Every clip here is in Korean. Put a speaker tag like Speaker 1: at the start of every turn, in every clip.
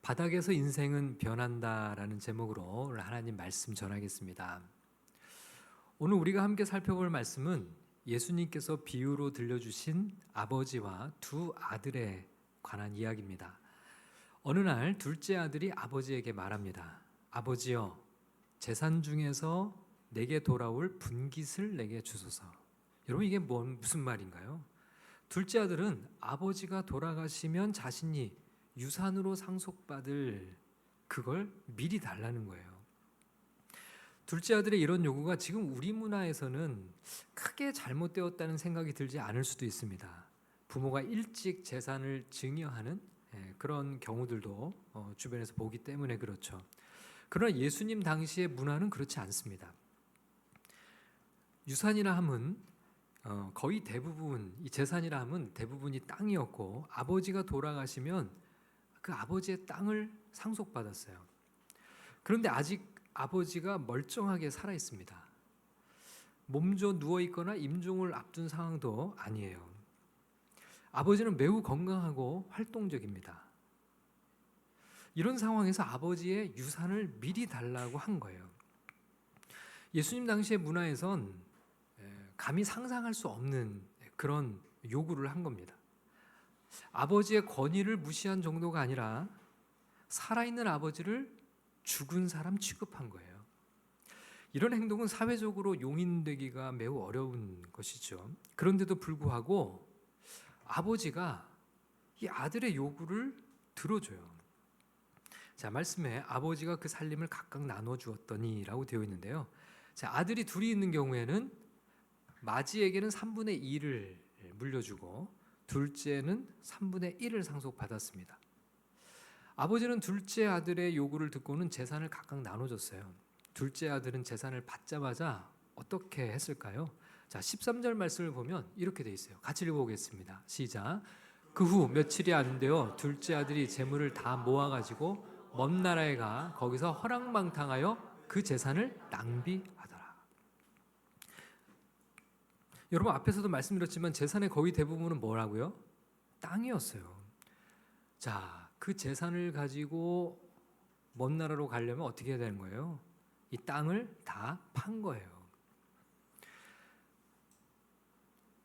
Speaker 1: 바닥에서 인생은 변한다라는 제목으로 오늘 하나님 말씀 전하겠습니다. 오늘 우리가 함께 살펴볼 말씀은 예수님께서 비유로 들려주신 아버지와 두 아들에 관한 이야기입니다. 어느 날 둘째 아들이 아버지에게 말합니다. 아버지여, 재산 중에서 내게 돌아올 분깃을 내게 주소서. 여러분, 이게 무슨 말인가요? 둘째 아들은 아버지가 돌아가시면 자신이 유산으로 상속받을 그걸 미리 달라는 거예요. 둘째 아들의 이런 요구가 지금 우리 문화에서는 크게 잘못되었다는 생각이 들지 않을 수도 있습니다. 부모가 일찍 재산을 증여하는 그런 경우들도 주변에서 보기 때문에 그렇죠. 그러나 예수님 당시의 문화는 그렇지 않습니다. 유산이라 함은 거의 대부분, 이 재산이라 함은 대부분이 땅이었고, 아버지가 돌아가시면 그 아버지의 땅을 상속받았어요. 그런데 아직 아버지가 멀쩡하게 살아 있습니다. 몸져 누워 있거나 임종을 앞둔 상황도 아니에요. 아버지는 매우 건강하고 활동적입니다. 이런 상황에서 아버지의 유산을 미리 달라고 한 거예요. 예수님 당시의 문화에선 감히 상상할 수 없는 그런 요구를 한 겁니다. 아버지의 권위를 무시한 정도가 아니라 살아있는 아버지를 죽은 사람 취급한 거예요. 이런 행동은 사회적으로 용인되기가 매우 어려운 것이죠. 그런데도 불구하고 아버지가 이 아들의 요구를 들어줘요. 자, 말씀에 아버지가 그 살림을 각각 나눠 주었더니라고 되어 있는데요. 자, 아들이 둘이 있는 경우에는 맏이에게는 3분의 2를 물려주고 둘째는 3분의 1을 상속받았습니다. 아버지는 둘째 아들의 요구를 듣고는 재산을 각각 나눠줬어요. 둘째 아들은 재산을 받자마자 어떻게 했을까요? 자, 13절 말씀을 보면 이렇게 돼 있어요. 같이 읽어보겠습니다. 시작. 그 후 며칠이 안 되어 둘째 아들이 재물을 다 모아가지고 먼 나라에 가 거기서 허랑방탕하여 그 재산을 낭비하더라. 여러분, 앞에서도 말씀드렸지만 재산의 거의 대부분은 뭐라고요? 땅이었어요. 자, 그 재산을 가지고 먼 나라로 가려면 어떻게 해야 되는 거예요? 이 땅을 다 판 거예요.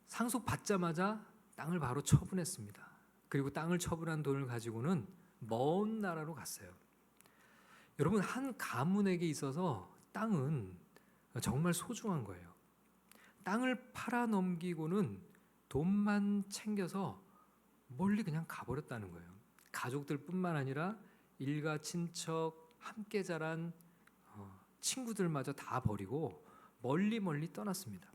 Speaker 1: 상속받자마자 땅을 바로 처분했습니다. 그리고 땅을 처분한 돈을 가지고는 먼 나라로 갔어요. 여러분, 한 가문에게 있어서 땅은 정말 소중한 거예요. 땅을 팔아 넘기고는 돈만 챙겨서 멀리 그냥 가버렸다는 거예요. 가족들뿐만 아니라 일가 친척, 함께 자란 친구들마저 다 버리고 멀리 떠났습니다.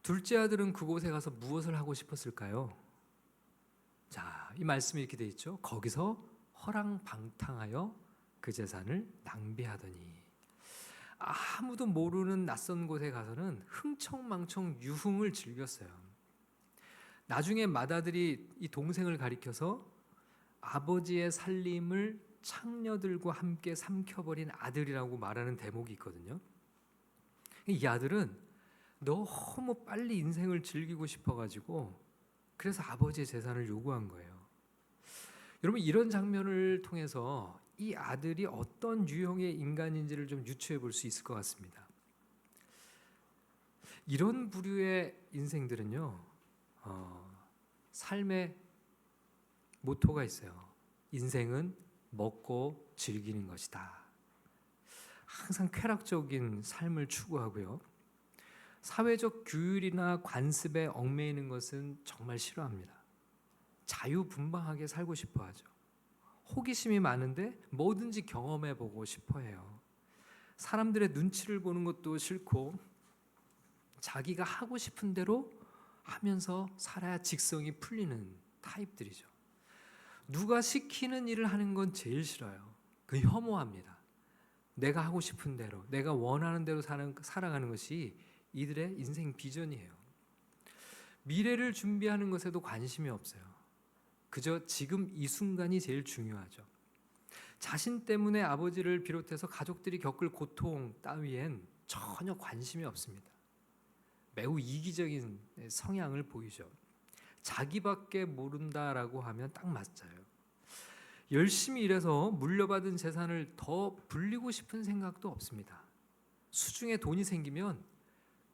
Speaker 1: 둘째 아들은 그곳에 가서 무엇을 하고 싶었을까요? 자, 이 말씀이 이렇게 돼 있죠. 거기서 허랑방탕하여 그 재산을 낭비하더니, 아무도 모르는 낯선 곳에 가서는 흥청망청 유흥을 즐겼어요. 나중에 맏아들이 이 동생을 가리켜서 아버지의 살림을 창녀들과 함께 삼켜버린 아들이라고 말하는 대목이 있거든요. 이 아들은 너무 빨리 인생을 즐기고 싶어가지고 그래서 아버지의 재산을 요구한 거예요. 여러분, 이런 장면을 통해서 이 아들이 어떤 유형의 인간인지를 좀 유추해 볼 수 있을 것 같습니다. 이런 부류의 인생들은요, 삶의 모토가 있어요. 인생은 먹고 즐기는 것이다. 항상 쾌락적인 삶을 추구하고요. 사회적 규율이나 관습에 얽매이는 것은 정말 싫어합니다. 자유분방하게 살고 싶어 하죠. 호기심이 많은데 뭐든지 경험해보고 싶어 해요. 사람들의 눈치를 보는 것도 싫고 자기가 하고 싶은 대로 하면서 살아야 직성이 풀리는 타입들이죠. 누가 시키는 일을 하는 건 제일 싫어요. 그 혐오합니다. 내가 하고 싶은 대로, 내가 원하는 대로 살아가는 것이 이들의 인생 비전이에요. 미래를 준비하는 것에도 관심이 없어요. 그저 지금 이 순간이 제일 중요하죠. 자신 때문에 아버지를 비롯해서 가족들이 겪을 고통 따위엔 전혀 관심이 없습니다. 매우 이기적인 성향을 보이죠. 자기밖에 모른다라고 하면 딱 맞아요. 열심히 일해서 물려받은 재산을 더 불리고 싶은 생각도 없습니다. 수중에 돈이 생기면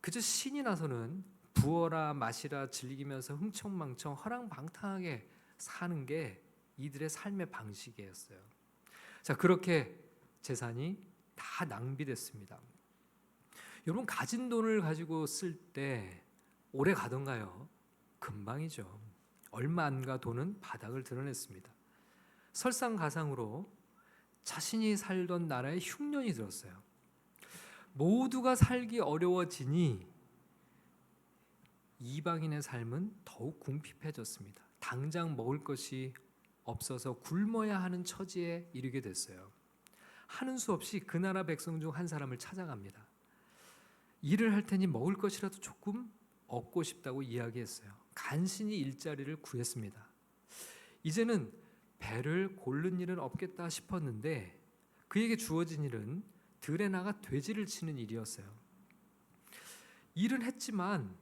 Speaker 1: 그저 신이 나서는 부어라 마시라 즐기면서 흥청망청 허랑방탕하게 사는 게 이들의 삶의 방식이었어요. 자, 그렇게 재산이 다 낭비됐습니다. 여러분, 가진 돈을 가지고 쓸 때 오래 가던가요? 금방이죠. 얼마 안 가 돈은 바닥을 드러냈습니다. 설상가상으로 자신이 살던 나라에 흉년이 들었어요. 모두가 살기 어려워지니 이방인의 삶은 더욱 궁핍해졌습니다. 당장 먹을 것이 없어서 굶어야 하는 처지에 이르게 됐어요. 하는 수 없이 그 나라 백성 중 한 사람을 찾아갑니다. 일을 할 테니 먹을 것이라도 조금 얻고 싶다고 이야기했어요. 간신히 일자리를 구했습니다. 이제는 배를 고른 일은 없겠다 싶었는데 그에게 주어진 일은 들에 나가 돼지를 치는 일이었어요. 일은 했지만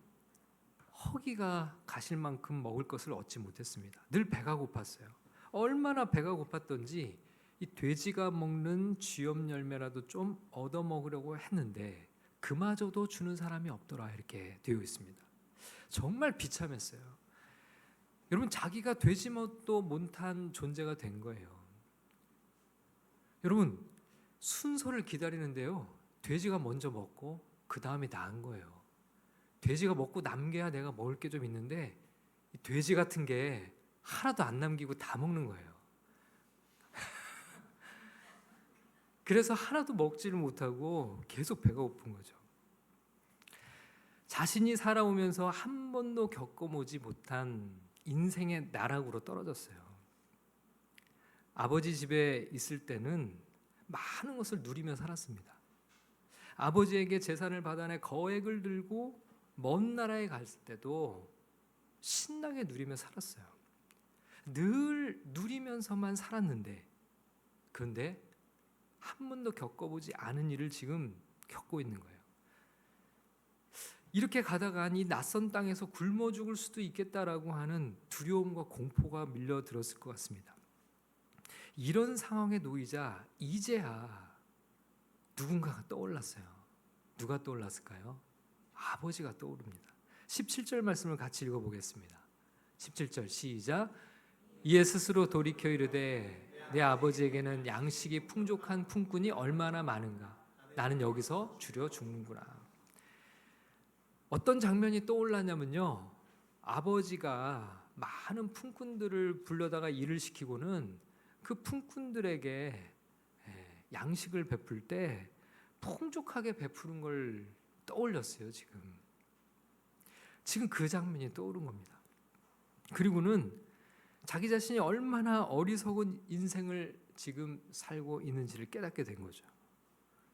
Speaker 1: 허기가 가실 만큼 먹을 것을 얻지 못했습니다. 늘 배가 고팠어요. 얼마나 배가 고팠던지 이 돼지가 먹는 쥐염 열매라도 좀 얻어 먹으려고 했는데 그마저도 주는 사람이 없더라, 이렇게 되어 있습니다. 정말 비참했어요. 여러분, 자기가 돼지 뭣도 못한 존재가 된 거예요. 여러분, 순서를 기다리는데요, 돼지가 먼저 먹고 그 다음에 나은 거예요. 돼지가 먹고 남겨야 내가 먹을 게 좀 있는데 이 돼지 같은 게 하나도 안 남기고 다 먹는 거예요. 그래서 하나도 먹지를 못하고 계속 배가 고픈 거죠. 자신이 살아오면서 한 번도 겪어보지 못한 인생의 나락으로 떨어졌어요. 아버지 집에 있을 때는 많은 것을 누리며 살았습니다. 아버지에게 재산을 받아내 거액을 들고 먼 나라에 갔을 때도 신나게 누리며 살았어요. 늘 누리면서만 살았는데, 그런데 한 번도 겪어보지 않은 일을 지금 겪고 있는 거예요. 이렇게 가다가 이 낯선 땅에서 굶어 죽을 수도 있겠다라고 하는 두려움과 공포가 밀려들었을 것 같습니다. 이런 상황에 놓이자 이제야 누군가가 떠올랐어요. 누가 떠올랐을까요? 아버지가 떠오릅니다. 17절 말씀을 같이 읽어보겠습니다. 17절 시작. 이에 스스로 돌이켜 이르되 내 아버지에게는 양식이 풍족한 품꾼이 얼마나 많은가. 나는 여기서 주려 죽는구나. 어떤 장면이 떠올랐냐면요, 아버지가 많은 품꾼들을 불러다가 일을 시키고는 그 품꾼들에게 양식을 베풀 때 풍족하게 베푸는 걸 떠올렸어요. 지금 그 장면이 떠오른 겁니다. 그리고는 자기 자신이 얼마나 어리석은 인생을 지금 살고 있는지를 깨닫게 된 거죠.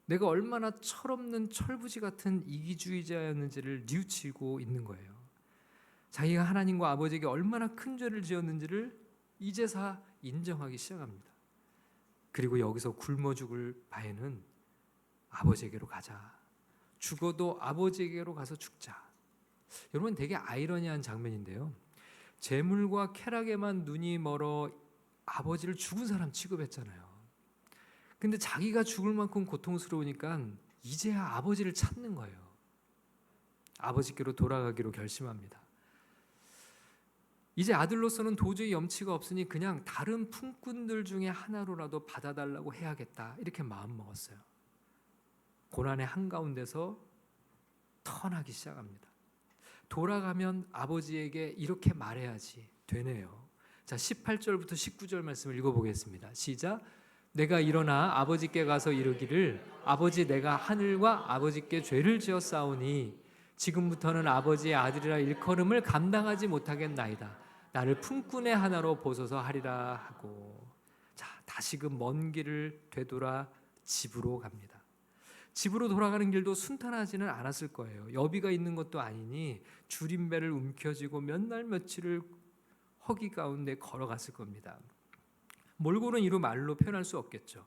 Speaker 1: 내가 얼마나 철없는 철부지 같은 이기주의자였는지를 뉘우치고 있는 거예요. 자기가 하나님과 아버지에게 얼마나 큰 죄를 지었는지를 이제서 인정하기 시작합니다. 그리고 여기서 굶어 죽을 바에는 아버지에게로 가자. 죽어도 아버지에게로 가서 죽자. 여러분, 되게 아이러니한 장면인데요, 재물과 쾌락에만 눈이 멀어 아버지를 죽은 사람 취급했잖아요. 근데 자기가 죽을 만큼 고통스러우니까 이제야 아버지를 찾는 거예요. 아버지께로 돌아가기로 결심합니다. 이제 아들로서는 도저히 염치가 없으니 그냥 다른 품꾼들 중에 하나로라도 받아달라고 해야겠다, 이렇게 마음먹었어요. 고난의 한가운데서 턴하기 시작합니다. 돌아가면 아버지에게 이렇게 말해야지 되네요. 자, 18절부터 19절 말씀을 읽어보겠습니다. 시작. 내가 일어나 아버지께 가서 이르기를 아버지, 내가 하늘과 아버지께 죄를 지었사오니 지금부터는 아버지의 아들이라 일컬음을 감당하지 못하겠나이다. 나를 품꾼의 하나로 보소서 하리라 하고, 자, 다시금 먼 길을 되돌아 집으로 갑니다. 집으로 돌아가는 길도 순탄하지는 않았을 거예요. 여비가 있는 것도 아니니 줄임배를 움켜쥐고 몇 날 며칠을 허기 가운데 걸어갔을 겁니다. 몰고는 이루 말로 표현할 수 없겠죠.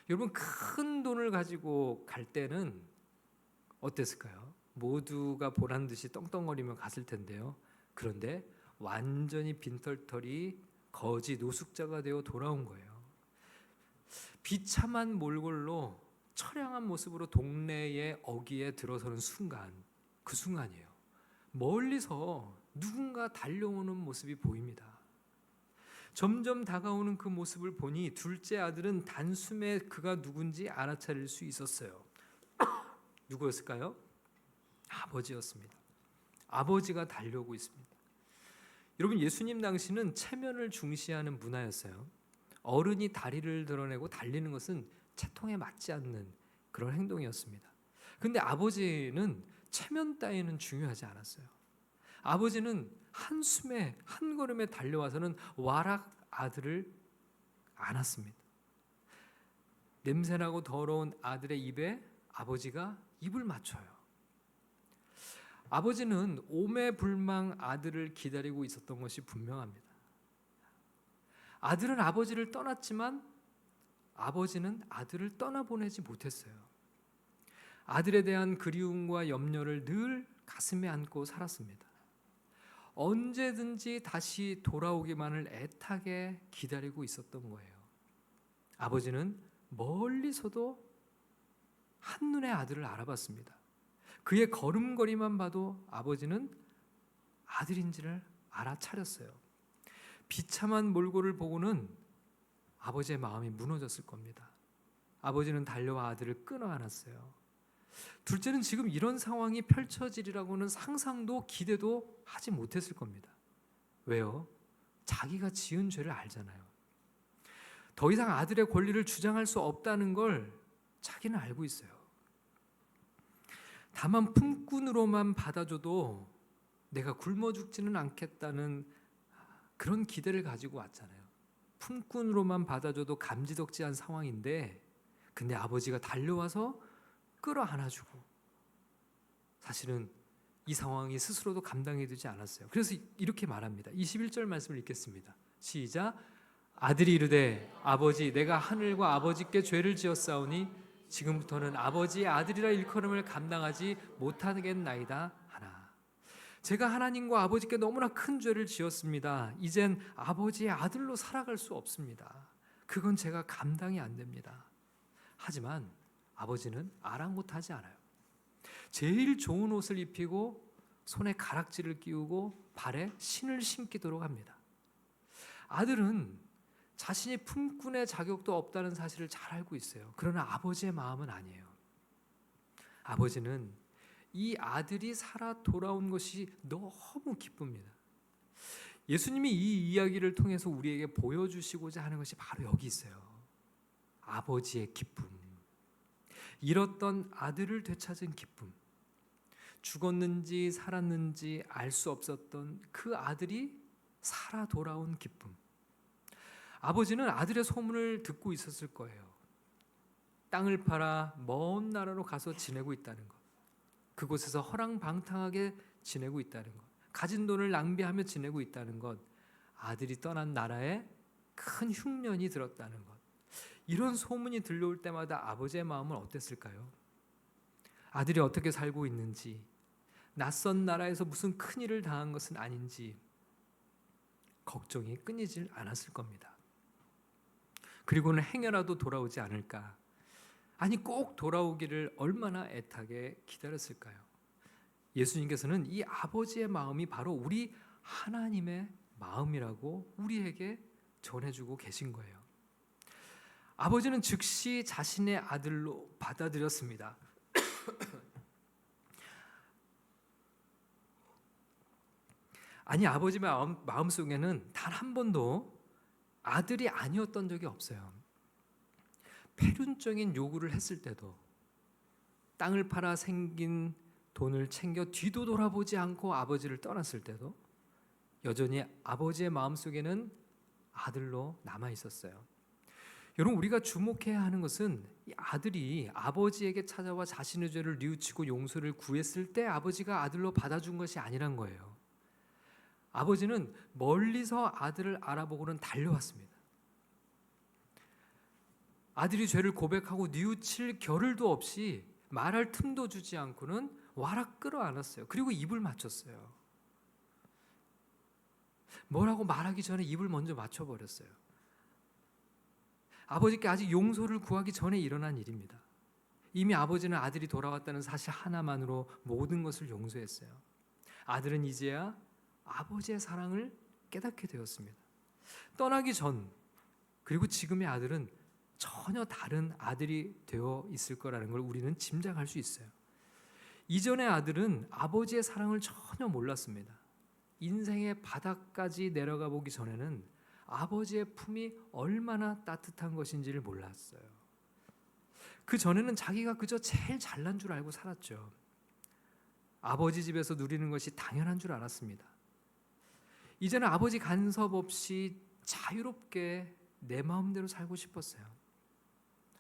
Speaker 1: 여러분, 큰 돈을 가지고 갈 때는 어땠을까요? 모두가 보란 듯이 떵떵거리며 갔을 텐데요. 그런데 완전히 빈털털이 거지 노숙자가 되어 돌아온 거예요. 비참한 몰골로 처량한 모습으로 동네의 어귀에 들어서는 순간, 그 순간이에요. 멀리서 누군가 달려오는 모습이 보입니다. 점점 다가오는 그 모습을 보니 둘째 아들은 단숨에 그가 누군지 알아차릴 수 있었어요. 누구였을까요? 아버지였습니다. 아버지가 달려오고 있습니다. 여러분, 예수님 당시는 체면을 중시하는 문화였어요. 어른이 다리를 드러내고 달리는 것은 채통에 맞지 않는 그런 행동이었습니다. 근데 아버지는 체면 따위는 중요하지 않았어요. 아버지는 한숨에 한 걸음에 달려와서는 와락 아들을 안았습니다. 냄새나고 더러운 아들의 입에 아버지가 입을 맞춰요. 아버지는 오매불망 아들을 기다리고 있었던 것이 분명합니다. 아들은 아버지를 떠났지만 아버지는 아들을 떠나보내지 못했어요. 아들에 대한 그리움과 염려를 늘 가슴에 안고 살았습니다. 언제든지 다시 돌아오기만을 애타게 기다리고 있었던 거예요. 아버지는 멀리서도 한눈에 아들을 알아봤습니다. 그의 걸음걸이만 봐도 아버지는 아들인지를 알아차렸어요. 비참한 몰골을 보고는 아버지의 마음이 무너졌을 겁니다. 아버지는 달려와 아들을 끊어 안았어요. 둘째는 지금 이런 상황이 펼쳐지리라고는 상상도 기대도 하지 못했을 겁니다. 왜요? 자기가 지은 죄를 알잖아요. 더 이상 아들의 권리를 주장할 수 없다는 걸 자기는 알고 있어요. 다만 품꾼으로만 받아줘도 내가 굶어 죽지는 않겠다는 그런 기대를 가지고 왔잖아요. 품꾼으로만 받아줘도 감지덕지한 상황인데, 근데 아버지가 달려와서 끌어안아주고, 사실은 이 상황이 스스로도 감당이 되지 않았어요. 그래서 이렇게 말합니다. 21절 말씀을 읽겠습니다. 시작. 아들이 이르되 아버지, 내가 하늘과 아버지께 죄를 지었사오니 지금부터는 아버지의 아들이라 일컬음을 감당하지 못하겠나이다 하나. 제가 하나님과 아버지께 너무나 큰 죄를 지었습니다. 이젠 아버지의 아들로 살아갈 수 없습니다. 그건 제가 감당이 안 됩니다. 하지만 아버지는 아랑곳하지 않아요. 제일 좋은 옷을 입히고 손에 가락지를 끼우고 발에 신을 신기도록 합니다. 아들은 자신이 품꾼의 자격도 없다는 사실을 잘 알고 있어요. 그러나 아버지의 마음은 아니에요. 아버지는 이 아들이 살아 돌아온 것이 너무 기쁩니다. 예수님이 이 이야기를 통해서 우리에게 보여주시고자 하는 것이 바로 여기 있어요. 아버지의 기쁨. 잃었던 아들을 되찾은 기쁨. 죽었는지 살았는지 알 수 없었던 그 아들이 살아 돌아온 기쁨. 아버지는 아들의 소문을 듣고 있었을 거예요. 땅을 팔아 먼 나라로 가서 지내고 있다는 것. 그곳에서 허랑방탕하게 지내고 있다는 것. 가진 돈을 낭비하며 지내고 있다는 것. 아들이 떠난 나라에 큰 흉년이 들었다는 것. 이런 소문이 들려올 때마다 아버지의 마음은 어땠을까요? 아들이 어떻게 살고 있는지, 낯선 나라에서 무슨 큰일을 당한 것은 아닌지 걱정이 끊이질 않았을 겁니다. 그리고는 행여라도 돌아오지 않을까? 아니, 꼭 돌아오기를 얼마나 애타게 기다렸을까요? 예수님께서는 이 아버지의 마음이 바로 우리 하나님의 마음이라고 우리에게 전해주고 계신 거예요. 아버지는 즉시 자신의 아들로 받아들였습니다. 아니, 아버지 마음속에는 단 한 번도 아들이 아니었던 적이 없어요. 패륜적인 요구를 했을 때도, 땅을 팔아 생긴 돈을 챙겨 뒤도 돌아보지 않고 아버지를 떠났을 때도 여전히 아버지의 마음속에는 아들로 남아 있었어요. 여러분, 우리가 주목해야 하는 것은 이 아들이 아버지에게 찾아와 자신의 죄를 뉘우치고 용서를 구했을 때 아버지가 아들로 받아준 것이 아니란 거예요. 아버지는 멀리서 아들을 알아보고는 달려왔습니다. 아들이 죄를 고백하고 뉘우칠 겨를도 없이 말할 틈도 주지 않고는 와락 끌어안았어요. 그리고 입을 맞췄어요. 뭐라고 말하기 전에 입을 먼저 맞춰버렸어요. 아버지께 아직 용서를 구하기 전에 일어난 일입니다. 이미 아버지는 아들이 돌아왔다는 사실 하나만으로 모든 것을 용서했어요. 아들은 이제야 아버지의 사랑을 깨닫게 되었습니다. 떠나기 전 그리고 지금의 아들은 전혀 다른 아들이 되어 있을 거라는 걸 우리는 짐작할 수 있어요. 이전의 아들은 아버지의 사랑을 전혀 몰랐습니다. 인생의 바닥까지 내려가 보기 전에는 아버지의 품이 얼마나 따뜻한 것인지를 몰랐어요. 그 전에는 자기가 그저 제일 잘난 줄 알고 살았죠. 아버지 집에서 누리는 것이 당연한 줄 알았습니다. 이제는 아버지 간섭 없이 자유롭게 내 마음대로 살고 싶었어요.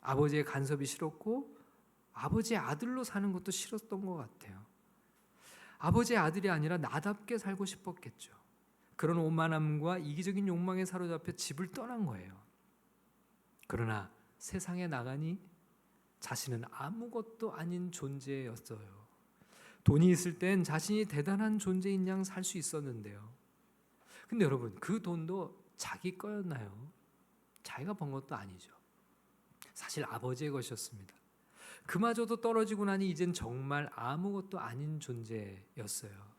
Speaker 1: 아버지의 간섭이 싫었고 아버지의 아들로 사는 것도 싫었던 것 같아요. 아버지의 아들이 아니라 나답게 살고 싶었겠죠. 그런 오만함과 이기적인 욕망에 사로잡혀 집을 떠난 거예요. 그러나 세상에 나가니 자신은 아무것도 아닌 존재였어요. 돈이 있을 땐 자신이 대단한 존재인 양 살 수 있었는데요. 근데 여러분, 그 돈도 자기 거였나요? 자기가 번 것도 아니죠. 사실 아버지의 것이었습니다. 그마저도 떨어지고 나니 이젠 정말 아무것도 아닌 존재였어요.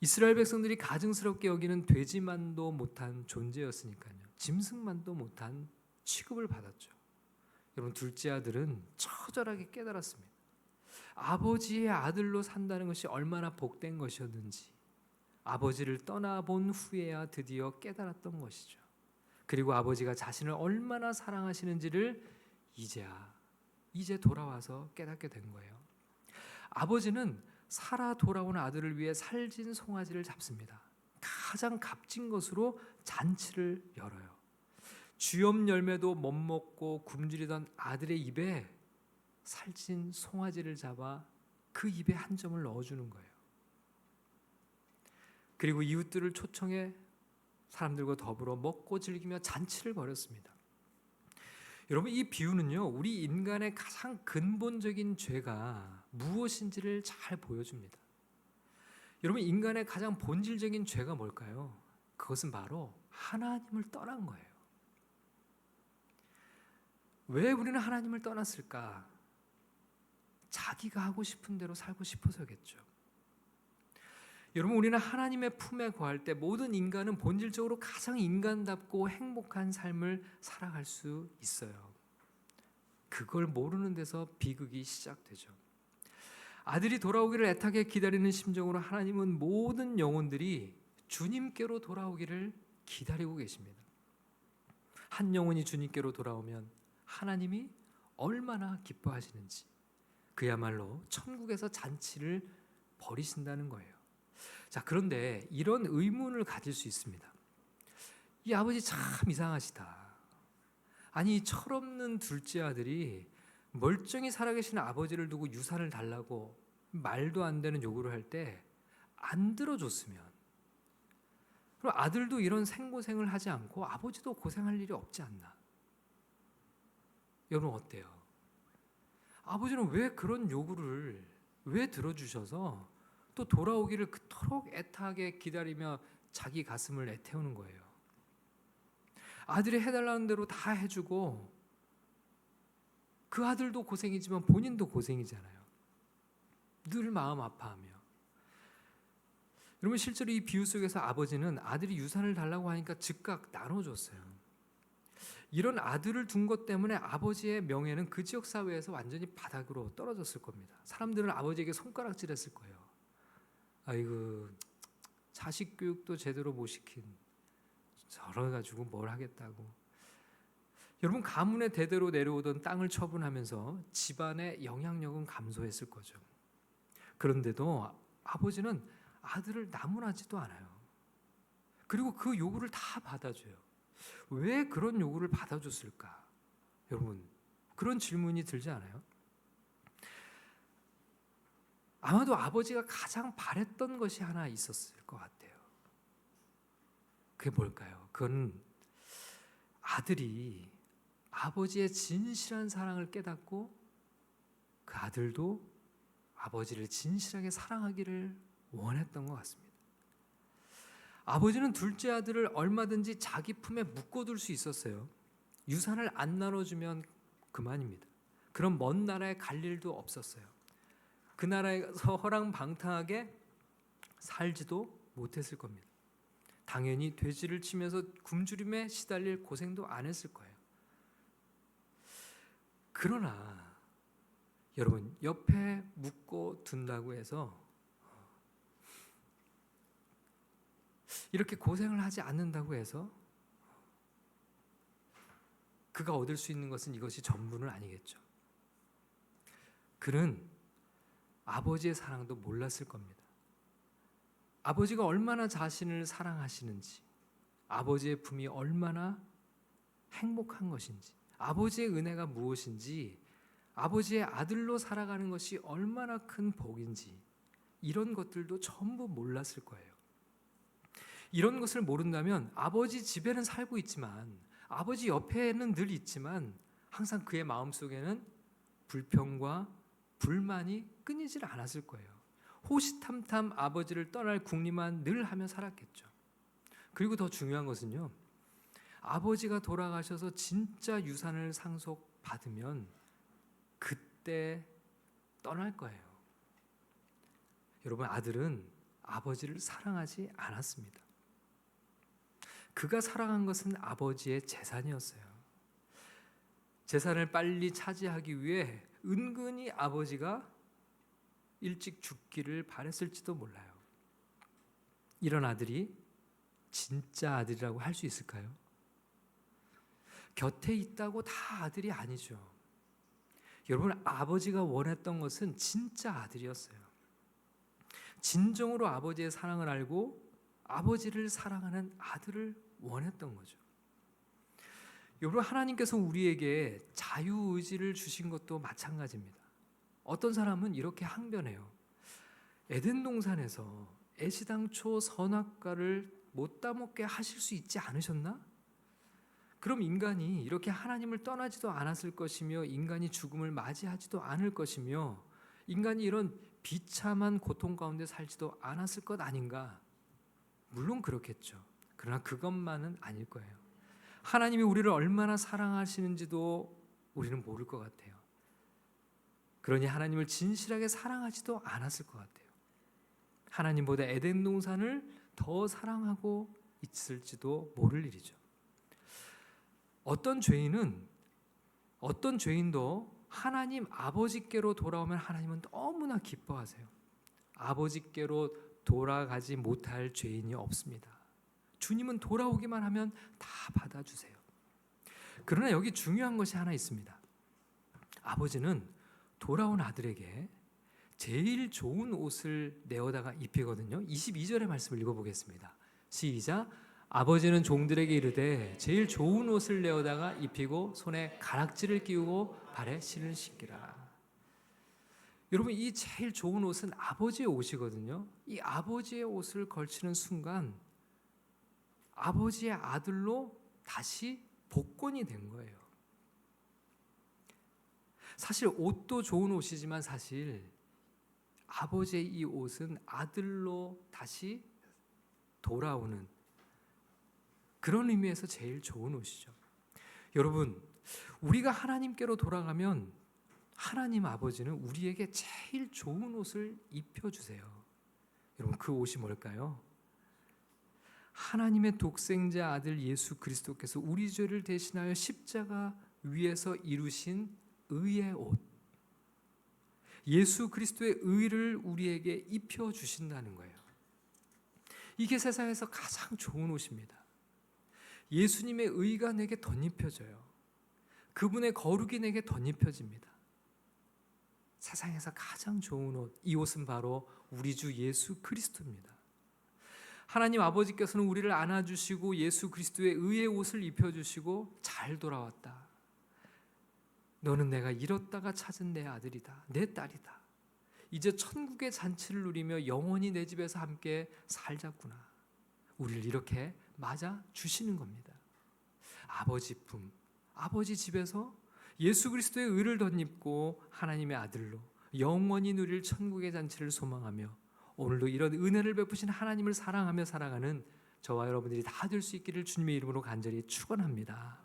Speaker 1: 이스라엘 백성들이 가증스럽게 여기는 돼지만도 못한 존재였으니까요. 짐승만도 못한 취급을 받았죠. 여러분, 둘째 아들은 처절하게 깨달았습니다. 아버지의 아들로 산다는 것이 얼마나 복된 것이었는지 아버지를 떠나본 후에야 드디어 깨달았던 것이죠. 그리고 아버지가 자신을 얼마나 사랑하시는지를 이제 돌아와서 깨닫게 된 거예요. 아버지는 살아 돌아온 아들을 위해 살진 송아지를 잡습니다. 가장 값진 것으로 잔치를 열어요. 쥐염 열매도 못 먹고 굶주리던 아들의 입에 살찐 송아지를 잡아 그 입에 한 점을 넣어주는 거예요. 그리고 이웃들을 초청해 사람들과 더불어 먹고 즐기며 잔치를 벌였습니다. 여러분, 이 비유는요, 우리 인간의 가장 근본적인 죄가 무엇인지를 잘 보여줍니다. 여러분, 인간의 가장 본질적인 죄가 뭘까요? 그것은 바로 하나님을 떠난 거예요. 왜 우리는 하나님을 떠났을까? 자기가 하고 싶은 대로 살고 싶어서겠죠. 여러분, 우리는 하나님의 품에 거할 때 모든 인간은 본질적으로 가장 인간답고 행복한 삶을 살아갈 수 있어요. 그걸 모르는 데서 비극이 시작되죠. 아들이 돌아오기를 애타게 기다리는 심정으로 하나님은 모든 영혼들이 주님께로 돌아오기를 기다리고 계십니다. 한 영혼이 주님께로 돌아오면 하나님이 얼마나 기뻐하시는지, 그야말로 천국에서 잔치를 벌이신다는 거예요. 자, 그런데 이런 의문을 가질 수 있습니다. 이 아버지 참 이상하시다. 아니, 이 철없는 둘째 아들이 멀쩡히 살아계신 아버지를 두고 유산을 달라고 말도 안 되는 요구를 할 때 안 들어줬으면, 그럼 아들도 이런 생고생을 하지 않고 아버지도 고생할 일이 없지 않나? 여러분, 어때요? 아버지는 왜 그런 요구를 왜 들어주셔서 또 돌아오기를 그토록 애타게 기다리며 자기 가슴을 애태우는 거예요? 아들이 해달라는 대로 다 해주고 그 아들도 고생이지만 본인도 고생이잖아요. 늘 마음 아파하며. 여러분, 실제로 이 비유 속에서 아버지는 아들이 유산을 달라고 하니까 즉각 나눠줬어요. 이런 아들을 둔 것 때문에 아버지의 명예는 그 지역 사회에서 완전히 바닥으로 떨어졌을 겁니다. 사람들은 아버지에게 손가락질했을 거예요. 아이고, 자식 교육도 제대로 못 시킨 저러 가지고 뭘 하겠다고. 여러분, 가문의 대대로 내려오던 땅을 처분하면서 집안의 영향력은 감소했을 거죠. 그런데도 아버지는 아들을 나무라지도 않아요. 그리고 그 요구를 다 받아줘요. 왜 그런 요구를 받아줬을까? 여러분, 그런 질문이 들지 않아요? 아마도 아버지가 가장 바랬던 것이 하나 있었을 것 같아요. 그게 뭘까요? 그건 아들이 아버지의 진실한 사랑을 깨닫고 그 아들도 아버지를 진실하게 사랑하기를 원했던 것 같습니다. 아버지는 둘째 아들을 얼마든지 자기 품에 묶어둘 수 있었어요. 유산을 안 나눠주면 그만입니다. 그런 먼 나라에 갈 일도 없었어요. 그 나라에서 허랑방탕하게 살지도 못했을 겁니다. 당연히 돼지를 치면서 굶주림에 시달릴 고생도 안 했을 거예요. 그러나 여러분, 옆에 묶어 둔다고 해서 이렇게 고생을 하지 않는다고 해서 그가 얻을 수 있는 것은 이것이 전부는 아니겠죠. 그는 아버지의 사랑도 몰랐을 겁니다. 아버지가 얼마나 자신을 사랑하시는지, 아버지의 품이 얼마나 행복한 것인지, 아버지의 은혜가 무엇인지, 아버지의 아들로 살아가는 것이 얼마나 큰 복인지, 이런 것들도 전부 몰랐을 거예요. 이런 것을 모른다면 아버지 집에는 살고 있지만, 아버지 옆에는 늘 있지만 항상 그의 마음속에는 불평과 불만이 끊이질 않았을 거예요. 호시탐탐 아버지를 떠날 궁리만 늘 하며 살았겠죠. 그리고 더 중요한 것은요, 아버지가 돌아가셔서 진짜 유산을 상속받으면 그때 떠날 거예요. 여러분, 아들은 아버지를 사랑하지 않았습니다. 그가 사랑한 것은 아버지의 재산이었어요. 재산을 빨리 차지하기 위해 은근히 아버지가 일찍 죽기를 바랬을지도 몰라요. 이런 아들이 진짜 아들이라고 할 수 있을까요? 곁에 있다고 다 아들이 아니죠. 여러분, 아버지가 원했던 것은 진짜 아들이었어요. 진정으로 아버지의 사랑을 알고 아버지를 사랑하는 아들을 원했던 거죠. 여러분, 하나님께서 우리에게 자유의지를 주신 것도 마찬가지입니다. 어떤 사람은 이렇게 항변해요. 에덴 동산에서 애시당초 선악과를 못 따먹게 하실 수 있지 않으셨나? 그럼 인간이 이렇게 하나님을 떠나지도 않았을 것이며, 인간이 죽음을 맞이하지도 않을 것이며, 인간이 이런 비참한 고통 가운데 살지도 않았을 것 아닌가? 물론 그렇겠죠. 그러나 그것만은 아닐 거예요. 하나님이 우리를 얼마나 사랑하시는지도 우리는 모를 것 같아요. 그러니 하나님을 진실하게 사랑하지도 않았을 것 같아요. 하나님보다 에덴 동산을 더 사랑하고 있을지도 모를 일이죠. 어떤 죄인도 하나님 아버지께로 돌아오면 하나님은 너무나 기뻐하세요. 아버지께로 돌아가지 못할 죄인이 없습니다. 주님은 돌아오기만 하면 다 받아주세요. 그러나 여기 중요한 것이 하나 있습니다. 아버지는 돌아온 아들에게 제일 좋은 옷을 내어다가 입히거든요. 22절의 말씀을 읽어보겠습니다. 시작. 아버지는 종들에게 이르되 제일 좋은 옷을 내어다가 입히고 손에 가락지를 끼우고 발에 신을 신기라. 여러분, 이 제일 좋은 옷은 아버지의 옷이거든요. 이 아버지의 옷을 걸치는 순간 아버지의 아들로 다시 복권이 된 거예요. 사실 옷도 좋은 옷이지만 사실 아버지의 이 옷은 아들로 다시 돌아오는 그런 의미에서 제일 좋은 옷이죠. 여러분, 우리가 하나님께로 돌아가면 하나님 아버지는 우리에게 제일 좋은 옷을 입혀주세요. 여러분, 그 옷이 뭘까요? 하나님의 독생자 아들 예수 그리스도께서 우리 죄를 대신하여 십자가 위에서 이루신 의의 옷, 예수 그리스도의 의를 우리에게 입혀주신다는 거예요. 이게 세상에서 가장 좋은 옷입니다. 예수님의 의가 내게 덧입혀져요. 그분의 거룩이 내게 덧입혀집니다. 세상에서 가장 좋은 옷, 이 옷은 바로 우리 주 예수 그리스도입니다. 하나님 아버지께서는 우리를 안아주시고 예수 그리스도의 의의 옷을 입혀주시고 잘 돌아왔다. 너는 내가 잃었다가 찾은 내 아들이다. 내 딸이다. 이제 천국의 잔치를 누리며 영원히 내 집에서 함께 살자꾸나. 우리를 이렇게 맞아 주시는 겁니다. 아버지 품, 아버지 집에서 예수 그리스도의 의를 덧입고 하나님의 아들로 영원히 누릴 천국의 잔치를 소망하며 오늘도 이런 은혜를 베푸신 하나님을 사랑하며 살아가는 저와 여러분들이 다 될 수 있기를 주님의 이름으로 간절히 축원합니다.